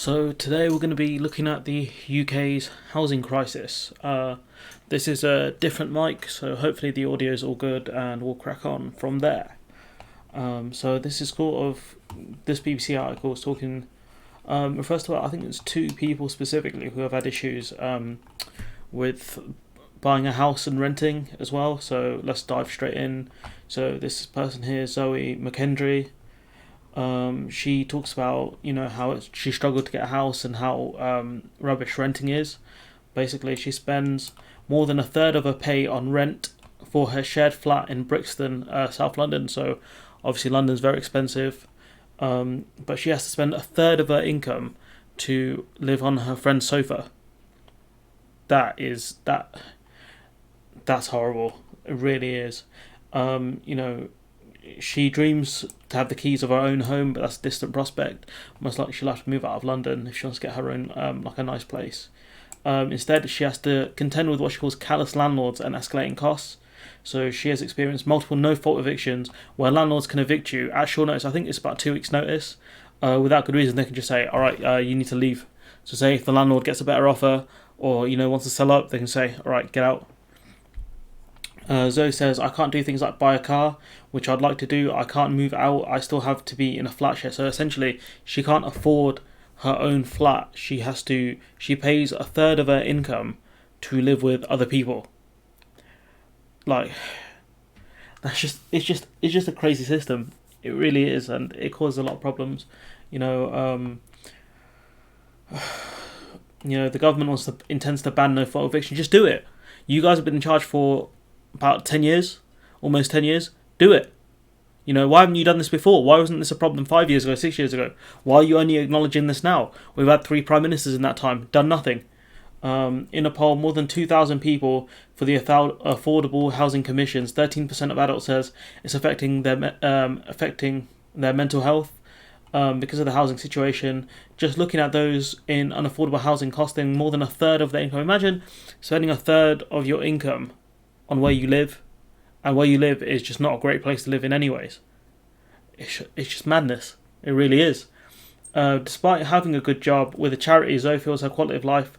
So today we're going to be looking at the UK's housing crisis. This is a different mic, so hopefully the audio is all good, and we'll crack on from there. So this is this BBC article is talking. First of all, I think it's two people specifically who have had issues with buying a house and renting as well. So let's dive straight in. So this person here, Zoe McKendry. She talks about how she struggled to get a house and how rubbish renting is. Basically, she spends more than a third of her pay on rent for her shared flat in Brixton, South London. So obviously London's very expensive, but she has to spend a third of her income to live on her friend's sofa. That's horrible. It really is. She dreams to have the keys of her own home, but that's a distant prospect. Most likely she'll have to move out of London if she wants to get her own, like a nice place. Instead, she has to contend with what she calls callous landlords and escalating costs. So she has experienced multiple no-fault evictions where landlords can evict you at short notice. I think it's about 2 weeks' notice. Without good reason, they can just say, all right, you need to leave. So say if the landlord gets a better offer or, wants to sell up, they can say, all right, get out. Zoe says, I can't do things like buy a car, which I'd like to do. I can't move out. I still have to be in a flat share. So essentially, she can't afford her own flat. She pays a third of her income to live with other people. Like, it's just a crazy system. It really is, and it causes a lot of problems. The government intends to ban no fault eviction. Just do it. You guys have been in charge for about 10 years, almost 10 years, do it. Why haven't you done this before? Why wasn't this a problem 5 years ago, 6 years ago? Why are you only acknowledging this now? We've had 3 prime ministers in that time, done nothing. In a poll, more than 2,000 people for the Affordable Housing Commissions, 13% of adults says it's affecting their mental health because of the housing situation. Just looking at those in unaffordable housing costing more than a third of their income. Imagine spending a third of your income on where you live, and where you live is just not a great place to live in anyways. It's just madness. It really is. Despite having a good job with a charity, Zoe feels her quality of life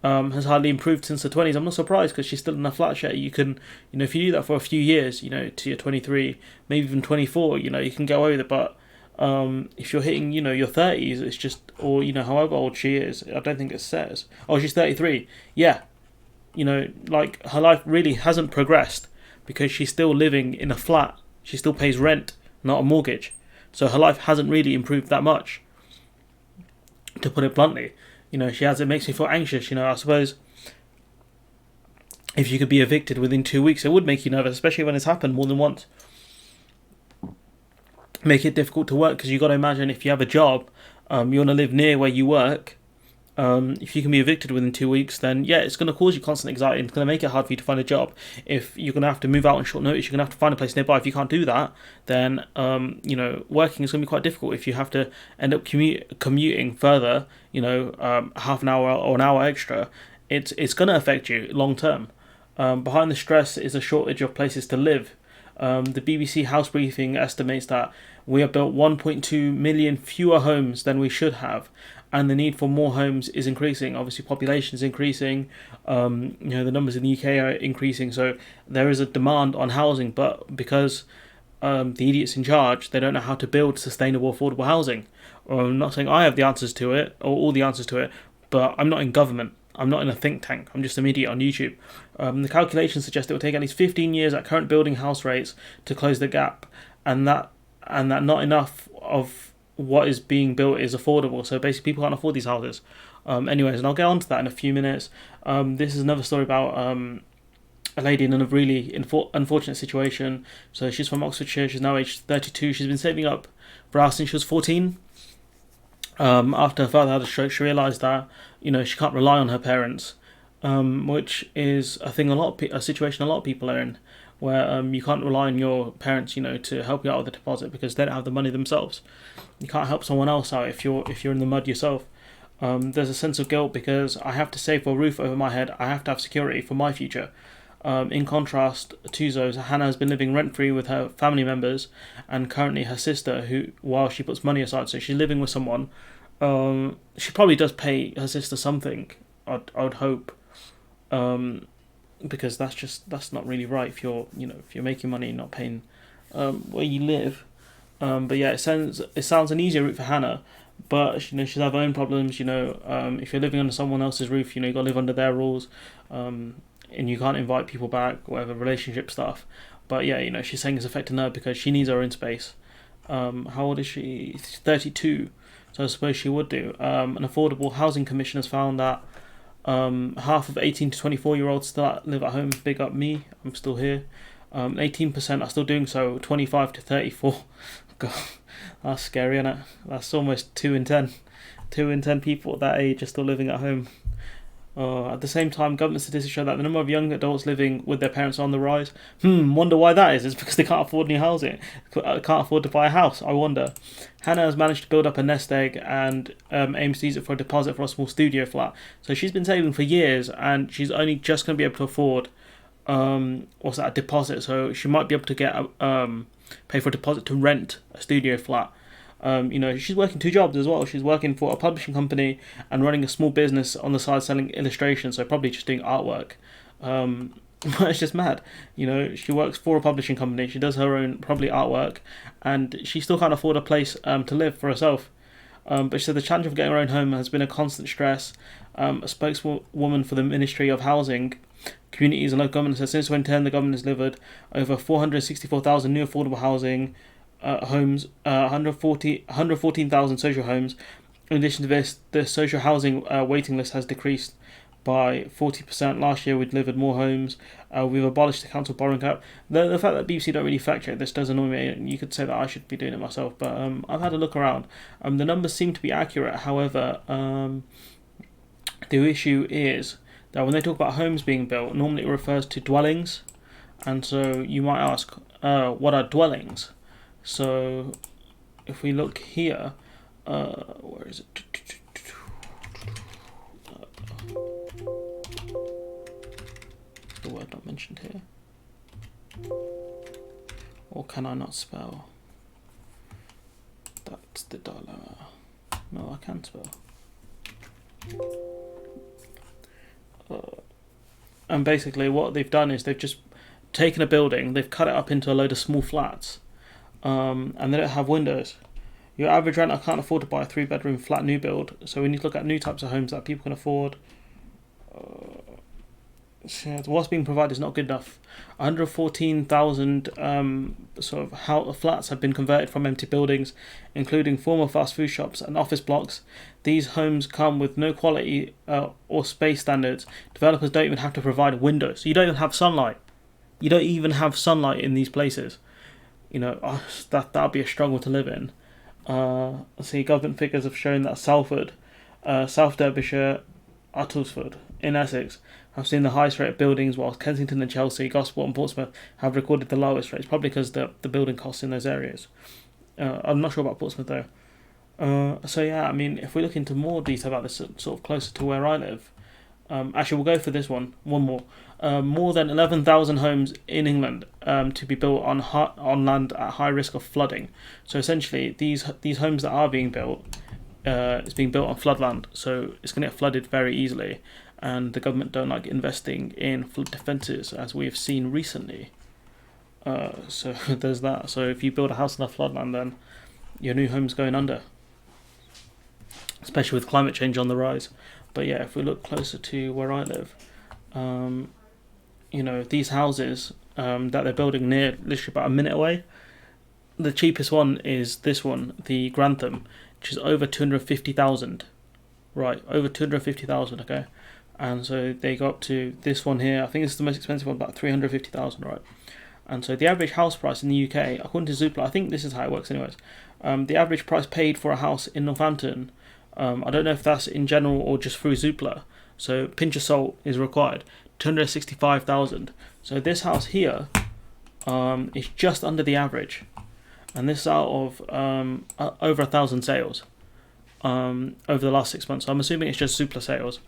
has hardly improved since the 20s. I'm not surprised because she's still in a flat share. You can, if you do that for a few years, to your 23, maybe even 24, you can get away with it. But if you're hitting, your 30s, it's just, or, however old she is, I don't think it says. Oh, she's 33. Yeah. Her life really hasn't progressed because she's still living in a flat. She still pays rent, not a mortgage. So her life hasn't really improved that much, to put it bluntly. It makes me feel anxious. I suppose if you could be evicted within 2 weeks, it would make you nervous, especially when it's happened more than once. Make it difficult to work because you've got to imagine if you have a job, you want to live near where you work. If you can be evicted within 2 weeks, then yeah, it's going to cause you constant anxiety and it's going to make it hard for you to find a job. If you're going to have to move out on short notice, you're going to have to find a place nearby. If you can't do that, then working is going to be quite difficult. If you have to end up commuting further, half an hour or an hour extra, it's going to affect you long term. Behind the stress is a shortage of places to live. The BBC House Briefing estimates that we have built 1.2 million fewer homes than we should have, and the need for more homes is increasing. Obviously, population is increasing. The numbers in the UK are increasing, so there is a demand on housing. But because the idiots in charge, they don't know how to build sustainable, affordable housing. I'm not saying I have the answers to it or all the answers to it, but I'm not in government. I'm not in a think tank. I'm just an idiot on YouTube. The calculations suggest it will take at least 15 years at current building house rates to close the gap, and that not enough of what is being built is affordable. So basically, people can't afford these houses. Anyways, and I'll get on to that in a few minutes. This is another story about a lady in a really unfortunate situation. So she's from Oxfordshire. She's now aged 32. She's been saving up for a house since she was 14. After her father had a stroke, she realised that she can't rely on her parents, which is a situation a lot of people are in, where you can't rely on your parents, to help you out with the deposit because they don't have the money themselves. You can't help someone else out if you're in the mud yourself. There's a sense of guilt because I have to save for a roof over my head. I have to have security for my future. In contrast to Zoe, Hannah has been living rent-free with her family members and currently her sister, who, while she puts money aside, so she's living with someone She probably does pay her sister something. I would hope. Um, because that's not really right if you're if you're making money and not paying where you live. But yeah, it sounds an easier route for Hannah, but she'll have her own problems. If you're living under someone else's roof, you got to live under their rules, and you can't invite people back, whatever relationship stuff. But yeah, she's saying it's affecting her because she needs her own space. How old is she? 32. So I suppose she would do. An affordable housing commission has found that half of 18 to 24-year-olds still live at home. Big up me, I'm still here. 18% are still doing so. 25 to 34. God, that's scary, isn't it? That's almost 2 in 10. 2 in 10 people at that age are still living at home. At the same time, government statistics show that the number of young adults living with their parents are on the rise. Wonder why that is. It's because they can't afford any housing. Can't afford to buy a house, I wonder. Hannah has managed to build up a nest egg and aims to use it for a deposit for a small studio flat. So she's been saving for years and she's only just going to be able to afford a deposit. So she might be able to get pay for a deposit to rent a studio flat. She's working 2 jobs as well. She's working for a publishing company and running a small business on the side selling illustrations, so probably just doing artwork. But it's just mad. She works for a publishing company, she does her own probably artwork, and she still can't afford a place to live for herself. But she said the challenge of getting her own home has been a constant stress. A spokeswoman for the Ministry of Housing, Communities and Local Government says since 2010 the government has delivered over 464,000 new affordable housing homes, 114,000 social homes. In addition to this, the social housing waiting list has decreased by 40%. Last year we delivered more homes. We've abolished the council borrowing cap. The fact that BBC don't really fact check this does annoy me. You could say that I should be doing it myself, but I've had a look around. The numbers seem to be accurate. However, the issue is that when they talk about homes being built, normally it refers to dwellings, and so you might ask, what are dwellings? So if we look here, where is it? The word not mentioned here. Or can I not spell? That's the dilemma. No, I can spell. And basically what they've done is they've just taken a building, they've cut it up into a load of small flats, and they don't have windows. Your average renter can't afford to buy a 3-bedroom flat new build, so we need to look at new types of homes that people can afford. What's being provided is not good enough. 114,000 flats have been converted from empty buildings, including former fast food shops and office blocks. These homes come with no quality or space standards. Developers don't even have to provide windows. So you don't even have sunlight. You don't even have sunlight in these places. That'd be a struggle to live in. See, government figures have shown that Salford, South Derbyshire, Uttlesford in Essex have seen the highest rate of buildings, whilst Kensington and Chelsea, Gosport and Portsmouth have recorded the lowest rates, probably because the building costs in those areas. I'm not sure about Portsmouth though. So yeah, I mean, if we look into more detail about this, sort of closer to where I live, actually we'll go for this one more. More than 11,000 homes in England to be built on land at high risk of flooding. So essentially, these homes that are being built, it's being built on floodland, so it's going to get flooded very easily. And the government don't like investing in flood defences, as we have seen recently. So there's that. So if you build a house on a floodland, then your new home's going under, especially with climate change on the rise. But yeah, if we look closer to where I live, these houses that they're building near, literally about a minute away. The cheapest one is this one, the Grantham, which is over 250,000. Right, over 250,000. Okay. And so they go up to this one here. I think this is the most expensive one, about 350,000, right? And so the average house price in the UK, according to Zoopla, I think this is how it works anyways. The average price paid for a house in Northampton, I don't know if that's in general or just through Zoopla, so pinch of salt is required, 265,000. So this house here is just under the average. And this is out of over 1,000 sales over the last 6 months. So I'm assuming it's just Zoopla sales.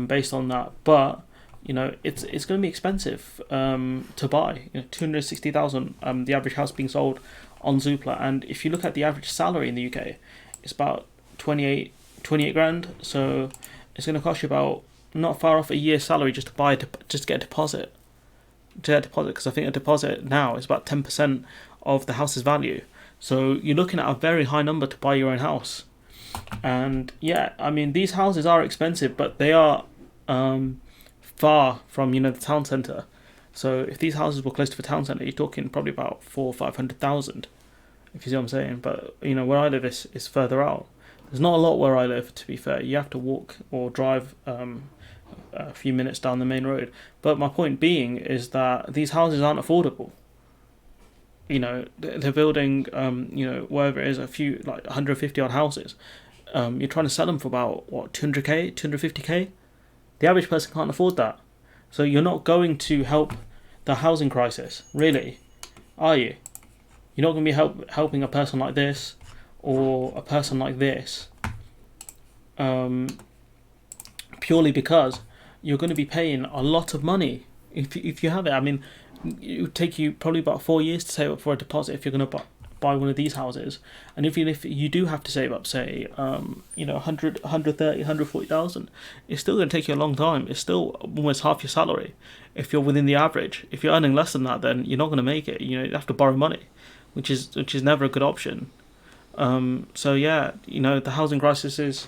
Based on that, but it's going to be expensive to buy. 260,000, the average house being sold on Zoopla, and if you look at the average salary in the UK, it's about 28 grand. So it's going to cost you about not far off a year's salary just to buy just to get a deposit. To get a deposit, because I think a deposit now is about 10% of the house's value. So you're looking at a very high number to buy your own house. And yeah, I mean, these houses are expensive, but they are far from, the town centre. So if these houses were close to the town centre, you're talking probably about 400,000 or 500,000, if you see what I'm saying. But where I live is further out. There's not a lot where I live, to be fair. You have to walk or drive a few minutes down the main road. But my point being is that these houses aren't affordable. They're building, wherever it is, a few, like 150 odd houses. You're trying to sell them for about, 200k, 250k? The average person can't afford that. So you're not going to help the housing crisis, really, are you? You're not going to be helping a person like this or a person like this purely because you're going to be paying a lot of money if you have it. I mean, it would take you probably about 4 years to save up for a deposit if you're going to buy one of these houses. And if you do have to save up, say, 100, 130, 140,000, it's still going to take you a long time. It's still almost half your salary if you're within the average. If you're earning less than that, then you're not going to make it. You have to borrow money, which is never a good option. So yeah, the housing crisis is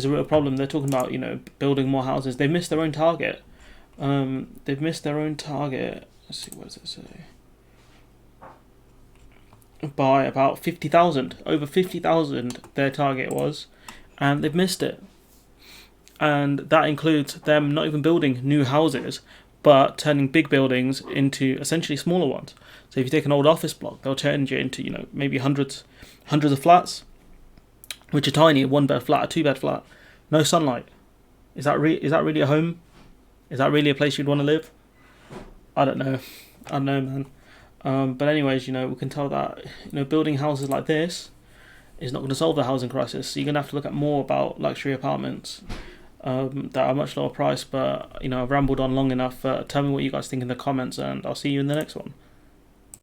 a real problem. They're talking about building more houses. They missed their own target. They've missed their own target. Let's see, what does it say? By about 50,000, over 50,000 their target was, and they've missed it. And that includes them not even building new houses, but turning big buildings into essentially smaller ones. So if you take an old office block, they'll turn you into maybe hundreds of flats, which are tiny, a 1-bed flat, a 2-bed flat, no sunlight. Is that really a home? Is that really a place you'd want to live? I don't know, man. But anyways, we can tell that building houses like this is not going to solve the housing crisis. So you're going to have to look at more about luxury apartments that are much lower price. But I've rambled on long enough. Tell me what you guys think in the comments, and I'll see you in the next one.